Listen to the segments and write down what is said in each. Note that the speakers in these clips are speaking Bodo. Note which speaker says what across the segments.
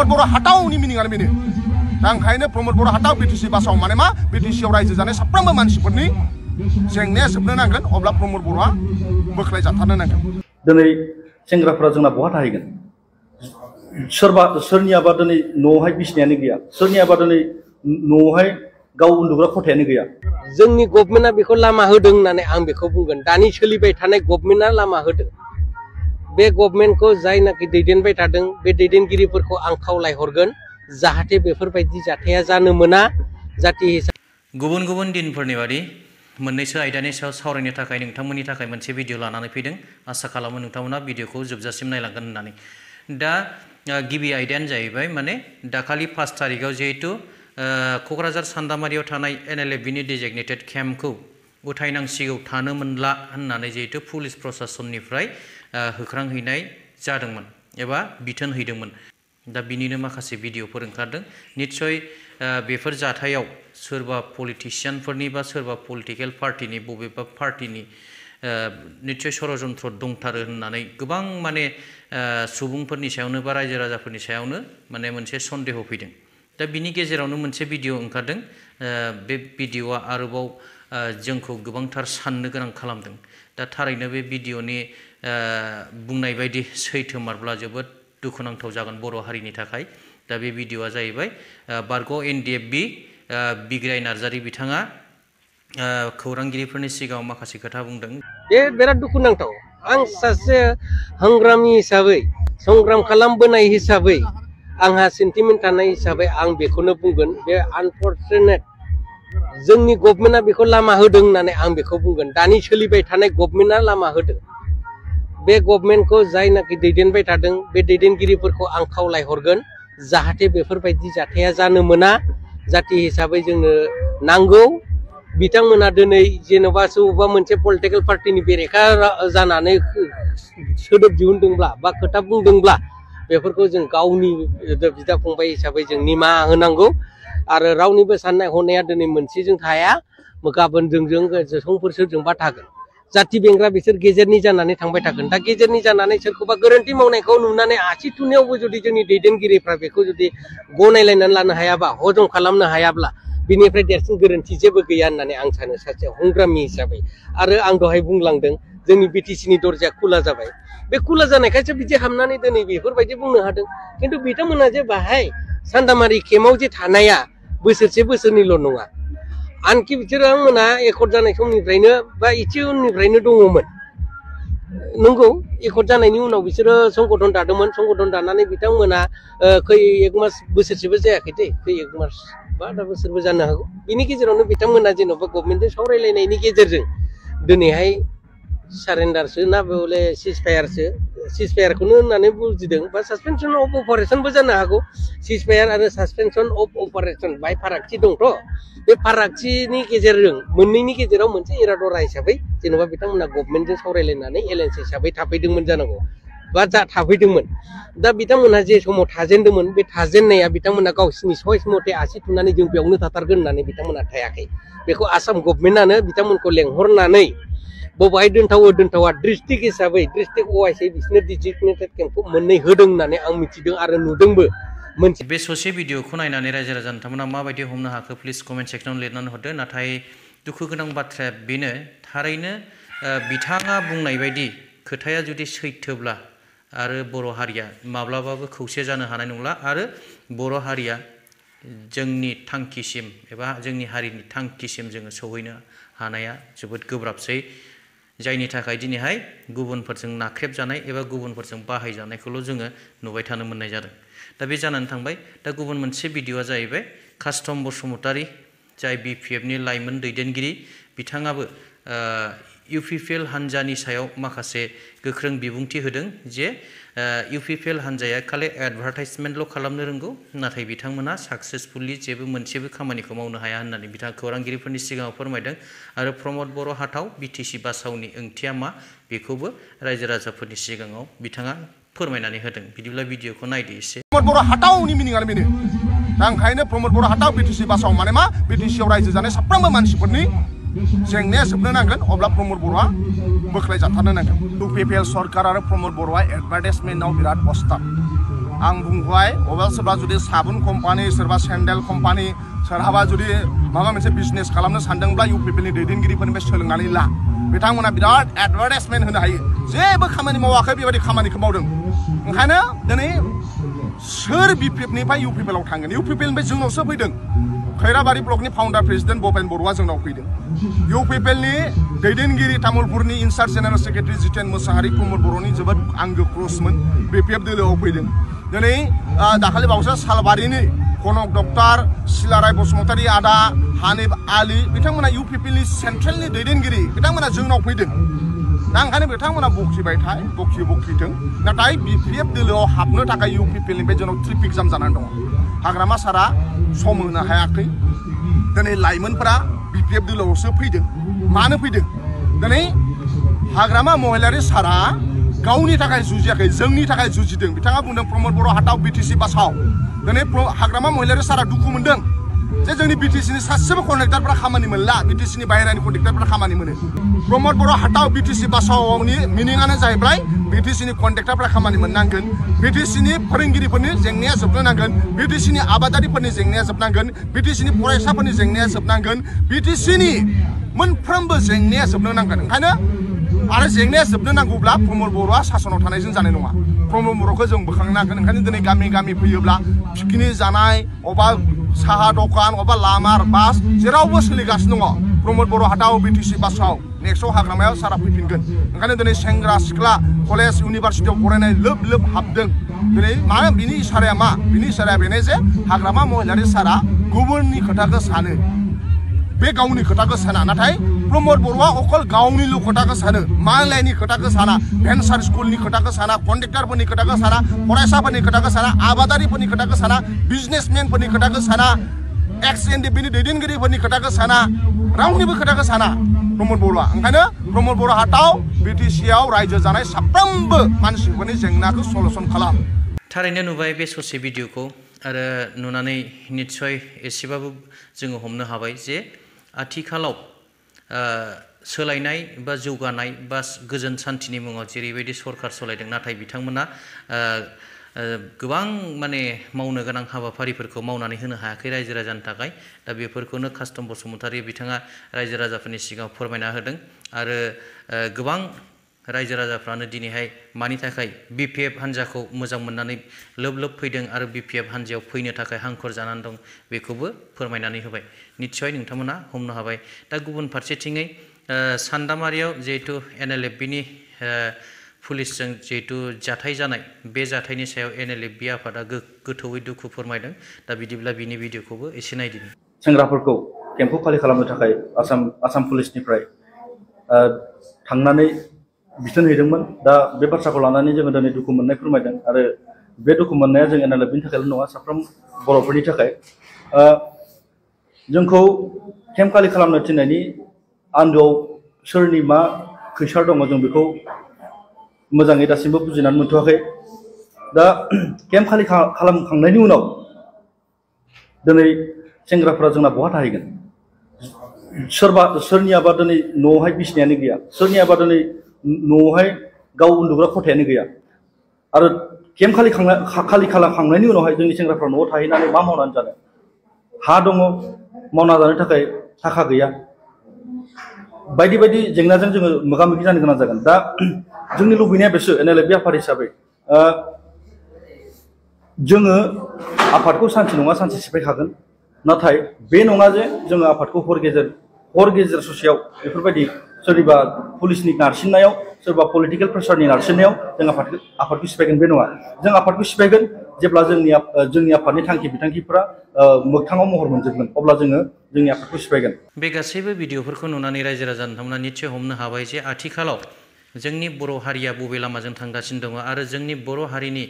Speaker 1: प्रमोद बर' हाथावनि मिनिंआनो बेनो दा ओंखायनो प्रमोद बर' हाथाव बिटिसि बासाव माने मा बिटिसिआव रायजो जानाय साफ्रोमबो मानसिफोरनि जेंनाया जोबनो नांगोन अब्ला प्रमोद बर'आ बोख्लाय जाथारनो नांगोन।
Speaker 2: दिनै सेंग्राफोरा जोंना बहा थाहैगोन सोरनियाबा दिनै न'आवहाय बिसिनायानो गैया सोरनियाबा दिनै न'आवहाय गाव उन्दुग्रा खथायानो गैया।
Speaker 3: जोंनि गभर्नमेन्टआ बेखौ लामा होदों होननानै आं बेखौ बुंगोन दानि सोलिबाय थानाय गभर्नमेन्टआ लामा होदों बे गभर्नमेन्टखौ जायनाखि दैदेनबाय थादों बे दैदेनगिरिफोरखौ आं खावलायहरगोन जाहाथे बेफोरबायदि जाथाया जानो मोना जाति
Speaker 4: गुबुन गुबुन दिनफोरनि बादि मोननैसो आयदानि सायाव सावरायनो थाखाय नोंथांमोननि थाखाय मोनसे भिडिअ लानानै फैदों आसा खालामो नोंथांमोना भिडिअखौ जोबजासिम नायलांगोन होननानै। दा गिबि आयदायानो जाहैबाय माने दाखालि 5 तारिखआव जिहेतु क'क्राझार सान्दामारियाव थानाय NLFBनि डिजिगनेटेड केम्पखौ उथायनांसिगौ थानो मोनला होननानै जिहेतु पुलिस प्रशासननिफ्राय होख्रांहैनाय जादोंमोन एबा बिथोन हैदोंमोन। दा बिनिनो माखासे भिडिअफोर ओंखारदों निस्सय बेफोर जाथायाव सोरबा पलिटिशियानफोरनि बा सोरबा पलिटिकेल पार्टिनि बबेबा पार्टिनि निस्सय षड़यन्त्र दंथारो होननानै गोबां माने सुबुंफोरनि सायावनो बा रायजो राजाफोरनि सायावनो माने मोनसे सन्देह फैदों। दा बिनि गेजेरावनो मोनसे भिडिअ ओंखारदों बे भिडिअआ आरोबाव जोंखौ गोबांथार साननो गोनां खालामदों। दा थारैनो बे भिडिअनि बुंनाय बायदि सैथोमारब्ला जोबोद दुखुनांथाव जागोन बर' हारिनि थाखाय। दा बे भिडिअआ जाहैबाय बारग' NDFB बिग्राय नार्जारी बिथाङा खौरांगिरिफोरनि सिगाङाव माखासे खोथा बुंदों।
Speaker 3: बे बिराद दुखुनांथाव आं सासे संग्रामी हिसाबै संग्राम खालामबोनाय हिसाबै आंहा सेन्टिमेन्ट थानाय हिसाबै आं बेखौनो बुंगोन बे आनफर्चुनेट जोंनि गभर्नमेन्टआ बेखौ लामा होदों होननानै आं बेखौ बुंगोन दानि सोलिबाय थानाय गभर्नमेन्टआ लामा होदों बे गभर्नमेन्टखौ जायनाखि दैदेनबाय थादों बे दैदेनगिरिफोरखौ आं खावलायहरगोन जाहाथे बेफोरबायदि जाथाया जानो मोना जाति हिसाबै जोंनो नांगौ बिथांमोना दिनै जेनेबा सोरबा मोनसे पलिटिकेल पार्टिनि बेरेखा जानानै सोदोब दिहुनदोंब्ला बा खोथा बुंदोंब्ला बेफोरखौ जों गावनि बिदा फंबाय हिसाबै जों निमाहा होनांगौ आरो रावनिबो साननाय हनाया दिनै मोनसेजों थाया गाबोन जोंजों समफोर सोरजोंबा थागोन जाति बेंग्रा बिसोर गेजेरनि जानानै थांबाय थागोन। दा गेजेरनि जानानै सोरखौबा गोरोन्थि मावनायखौ नुनानै आसि थुनायावबो जुदि जोंनि दैदेनगिरिफ्रा बेखौ जुदि गनायलायनानै लानो हायाबा हजम खालामनो हायाब्ला बिनिफ्राय देरसिन गोरोन्थि जेबो गैया होननानै आं सानो सासे संग्रामी हिसाबै। आरो आं दहाय बुंलांदों जोंनि BTCनि दरजाया खुला जाबाय बे खुला जानायखायसो बिदि हाबनानै दिनै बेफोरबायदि बुंनो हादों खिन्थु बिथांमोना जे बाहाय सान्दामारि केम्पआव जे थानाया बोसोरसे बोसोरनिल' नङा आनखि बिथांमोना एकर्ड जानाय समनिफ्रायनो बा एसे उननिफ्रायनो दङमोन नंगौ एकर्ड जानायनि उनाव बिसोरो संगठन दादोंमोन संगठन दानानै बिथांमोना खै एक मास बोसोरसेबो जायाखै दे खै एक मास बा दा बोसोरबो जानो हागौ बिनि गेजेरावनो बिथांमोना जेन'बा गभर्नमेन्टजों सावरायलायनायनि गेजेरजों दिनैहाय सारेन्डारसो ना बेवले सिजफायारखौनो होननानै बुजिदों बा सासपेनसन अफ अपारेशनबो जानो हागौ सिजफायार आरो सासपेनसन अफ अपारेशन बाय फारागथि दंथ' बे फारागथिनि गेजेरजों मोननैनि गेजेराव मोनसे इरादरा हिसाबै जेन'बा बिथांमोना गभर्नमेन्टजों सावरायलायनानै एलायन्स हिसाबै थाफैदोंमोन जानांगौ बा थाफैदोंमोन। दा बिथांमोनहा जे समाव थाजेनदोंमोन बे थाजेननाया बिथांमोना गावसिनि चइस मथे आसि थुनानै जों बेयावनो थाथारगोन होननानै बिथांमोना थायाखै बेखौ आसाम गभर्नमेन्टआनो बिथांमोनखौ लेंहरनानै बबेहाय दोनथावा डिस्ट्रिक्ट हिसाबै डिस्ट्रिक्ट वाइसै बिसोरनो डिजिगनेटेड केम्पखौ मोननै होदों होननानै आं मिथिदों आरो नुदोंबो।
Speaker 4: बे ससे भिडिअखौ नायनानै रायजो राजा नोंथांमोना माबायदि हमनो हाखो प्लिज कमेन्ट सेक्सनाव लिरनानै हरदो। नाथाय दुखु गोनां बाथ्राया बेनो थारैनो बिथाङा बुंनाय बायदि खोथाया जुदि सैथोब्ला आरो बर' हारिया माब्लाबाबो खौसे जानो हानाय नंला आरो बर' हारिया जोंनि थांखिसिम एबा जोंनि हारिनि थांखिसिम जोङो सौहैनो हानाया जोबोद गोब्राबसै जायनि थाखाय दिनैहाय गुबुनफोरजों नाख्रेबजानाय एबा गुबुनफोरजों बाहायजानायखौल' जोङो नुबाय थानो मोननाय जादों। दा बे जानानै थांबाय। दा गुबुन मोनसे भिडिअआ जाहैबाय कास्टम बसुमतारी जाय BPFनि लाइमोन दैदेनगिरि बिथाङाबो UPPL हान्जानि सायाव माखासे गोख्रों बिबुंथि होदों जे UPPL हान्जाया खालि एडभार्टाइजमेन्टल' खालामनो रोंगौ नाथाय बिथांमोना साक्सेसफुलि जेबो मोनसेबो खामानिखौ मावनो हाया होननानै बिथाङा खौरांगिरिफोरनि सिगाङाव फोरमायदों आरो प्रमद बर' हाथाव BTC बासावनि ओंथिया मा बेखौबो रायजो राजाफोरनि सिगाङाव बिथाङा फोरमायनानै होदों। बिदिब्ला भिडिअखौ नायदो एसे।
Speaker 1: प्रमोद बर' हाथावनि मिनिंआनो बेनो दा ओंखायनो प्रमोद बर' हाथाव BTC बासाव माने मा BTCआव रायजो जानाय साफ्रोमबो मानसिफोरनि जेंनाया जोबनो नांगोन अब्ला प्रमोद बर'आ बोख्लाय जाथारनो नांगोन। UPPL सरकार आरो प्रमोद बर'आ एडभार्टाइजमेन्टआव बिराद अस्ताद आं बुंबाय अबा सोरबा जुदि साबुन कम्पानि सोरबा सेन्डेल कम्पानि सोरहाबा जुदि माबा मोनसे बिजनेस खालामनो सानदोंब्ला इउपिपिएलनि दैदेनगिरिफोरनिफ्राय सोलोंनानै ला बिथांमोना बिराद एडभार्टाइजमेन्ट होनो हायो जेबो खामानि मावाखै बेबायदि खामानिखौ मावदों ओंखायनो दिनै सोर बिपिएफनिफ्राय इउपिपिएलआव थांगोन इउपिपिएलनिफ्राय जोंनावसो फैदों खैराबारि ब्लकनि फाउन्डार प्रेसिडेन्ट भपेन बरुवा जोंनाव फैदों इउपिपिएलनि दैदेनगिरि तामुलपुरनि incharge general secretary Jiten Mosahary Pramod बर'नि जोबोद आंगो क्ल'समोन बिपिएफ दोलोआव फैदों दिनै दाखालि बावैसो सालबारिनि कनक डक्टर सिलाराय बसुमतारी आदा हानिफ आली बिथांमोना इउपिपिएलनि सेन्ट्रेलनि दैदेनगिरि बिथांमोना जोंनाव फैदों दा ओंखायनो बिथांमोना बखिबाय बखिथों नाथाय बिपिएफ दोलोआव हाबनो थाखाय इउपिपिएलनिफ्राय जोंनाव ट्रेफिक जाम जानानै दङ हाग्रामा सारा सम होनो हायाखै दिनै लाइमोनफोरा बिपिएफ दोलोआवसो फैदों मानो फैदों दिनै हाग्रामा महिलारि सारा गावनि थाखाय जुजियाखै जोंनि थाखाय जुजिदों बिथाङा बुंदों प्रमद बर' हाटाव बिटिसि बासाव दिनै हाग्रामा महिलारि सारा दुखु मोनदों जे जोंनि बिटिसिनि सासेबो कन्ट्रेक्टरफ्रा खामानि मोनला बिटिसिनि बाहेरानि कन्ट्रेक्टरफ्रा खामानि मोनो प्रमद बर' हाटाव बिटिसि बासावनि मिनिङानो जाहैबाय बिटिसिनि कन्ट्रेक्टरफ्रा खामानि मोननांगोन बिटिसिनि फोरोंगिरिफोरनि जेंनाया जोबनो नांगोन बिटिसिनि आबादारिफोरनि जेंनाया जोबनांगोन बिटिसिनि फरायसाफोरनि जेंनाया जोबनांगोन बिटिसिनि मोनफ्रोमबो जेंनाया जोबनो नांगोन ओंखायनो आरो जेंनाया जोबनो नांगौब्ला प्रमद बर'आ सासनाव थानायजों जानाय नङा प्रमद बर'खौ जों बोखांनांगोन ओंखायनो दिनै गामि गामि फैयोब्ला पिकनिक जानाय अबा साहा दखान अबा लामा बास जेरावबो सोलिगासिनो दङ प्रमद बर' हाटाव बिटिसि बासाव नेक्स्टआव हाग्रामायाव सारा फैफिनगोन ओंखायनो दिनै सेंग्रा सिख्ला कलेज इउनिभारसिटियाव फरायनाय लोब हाबदों दिनै मा बिनि इसाराया मा बिनि इसाराया बेनो जे हाग्रामा महिलारि सारा गुबुननि खोथाखौ सानो बे गावनि खोथाखौ साना नाथाय प्रमद बर'आ अकल गावनिल' खोथाखौ सानो मालायनि खोथाखौ साना भेन्सार स्कुलनि खोथाखौ साना कन्ट्रेक्टरफोरनि खोथाखौ साना फरायसाफोरनि खोथाखौ साना आबादारिफोरनि खोथाखौ साना बिजनेसमेनफोरनि खोथाखौ साना एक्स एनडिपिनि दैदेनगिरिफोरनि खोथाखौ साना रावनिबो खोथाखौ साना प्रमद बर'आ ओंखायनो प्रमद बर' हाटाव बिटिसिआव रायजो जानाय साफ्रोमबो मानसिफोरनि जेंनाखौ सलुसन खालाम
Speaker 4: थारैनो नुबाय बे ससे भिडिअखौ आरो नुनानै निस्सय एसेबाबो जोङो हमनो हाबाय जे आथिखालाव सोलायनाय बा जौगानाय बा गोजोन सान्थिनि मुङाव जेरैबायदि सरखार सालायदों नाथाय बिथांमोना गोबां माने मावनो गोनां हाबाफारिफोरखौ मावनानै होनो हायाखै रायजो राजानि थाखाय दा बेफोरखौनो कास्टम बसुमतारी बिथाङा रायजो राजाफोरनि सिगाङाव फोरमायना होदों आरो गोबां रायजो राजाफ्रानो दिनैहाय मानि थाखाय बिपिएफ हान्जाखौ मोजां मोननानै लोब फैदों आरो बिपिएफ हान्जायाव फैनो थाखाय हांखुर जानानै दं बेखौबो फोरमायनानै होबाय निस्सय नोंथांमोना हमनो हाबाय दा गुबुन फारसेथिङै सान्दामारियाव जिहेतु एनएलएफबिनि पुलिसजों जिहेतु जाथाय जानाय बे जाथायनि सायाव एनएलएफबि आफादा गोथौयै दुखु फोरमायदों दा बिदिब्ला बिनि भिडिअखौबो एसे नायदिनि
Speaker 2: सेंग्राफोरखौ केम्पखौ खालि खालामनो थाखाय आसाम पुलिसनिफ्राय थांनानै बिथोन हैदोंमोन दा बे बाथ्राखौ लानानै जोङो दिनै दुखु मोननाय फोरमायदों आरो बे दुखु मोननाया जों एनएलएफबिनि थाखायल' नङा साफ्रोम बर'फोरनि थाखाय जोंखौ केम्प खालि खालामनो थिननायनि आन्दोआव सोरनि मा खैसार दङ जों बेखौ मोजाङै दासिमबो बुजिनानै मोनथ'वाखै दा केम्प खालि खालामखांनायनि उनाव दिनै सेंग्राफोरा जोंना बहा थाहैगोन सोरनियाबा दिनै न'आवहाय बिसिनायानो गैया सोरनियाबा दिनै न'आवहाय गाव उन्दुग्रा खथायानो गैया आरो केम्प खालि खालामखांनायनि उनावहाय जोंनि सेंग्राफ्रा न'आव थाहैनानै मा मावनानै जानो हा दङ मावना जानो थाखाय थाखा गैया बायदि बायदि जेंनाजों जोङो मोगा मोगि जानो गोनां जागोन दा जोंनि लुबैनाया बेसो एनएलएफबि आफाद हिसाबै जोङो आफादखौ सानसे नङा सानसे सिफायखागोन नाथाय बे नङा जे जोङो आफादखौ हर गेजेर ससेयाव बेफोरबायदि सोरनिबा पुलिसनि नारसिननायाव सोरबा पलिटिकेल प्रेसारनि नारसिननायाव जों आफादखौ सिफायगोन बे नङा जों आफादखौ सिफायगोन जेब्ला जोंनि आफादनि थांखि बिथांखिफोरा मोगथाङाव महर मोनजोबगोन अब्ला जोङो जोंनि आफादखौ सिफायगोन
Speaker 4: बे गासैबो भिडिअफोरखौ नुनानै रायजो राजा नोंथांमोना निस्सय हमनो हाबाय जे आथिखालाव जोंनि बर' हारिया बबे लामाजों थांगासिनो दङ आरो जोंनि बर' हारिनि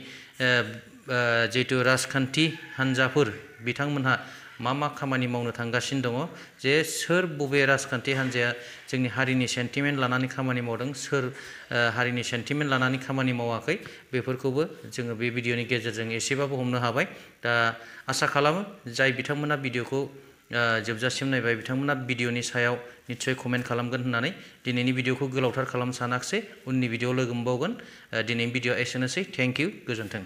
Speaker 4: जिहेतु राजखान्थि हान्जाफोर बिथांमोनहा मा खामानि मावनो थांगासिनो दङ जे सोर बबे राजखान्थि हान्जाया जोंनि हारिनि सेन्टिमेन्ट लानानै खामानि मावदों सोर हारिनि सेन्टिमेन्ट लानानै खामानि मावाखै बेफोरखौबो जोङो बे भिडिअनि गेजेरजों एसेबाबो हमनो हाबाय दा आसा खालामो जाय बिथांमोना भिडिअखौ जोबजासिम नायबाय बिथांमोना भिडिअनि सायाव निस्सय कमेन्ट खालामगोन होननानै दिनैनि भिडिअखौ गोलावथार खालामनो सानाखिसै उननि भिडिअ लोगो मोनबावगोन दिनैनि भिडिअ एसेनोसै थेंक इउ गोजोन्थों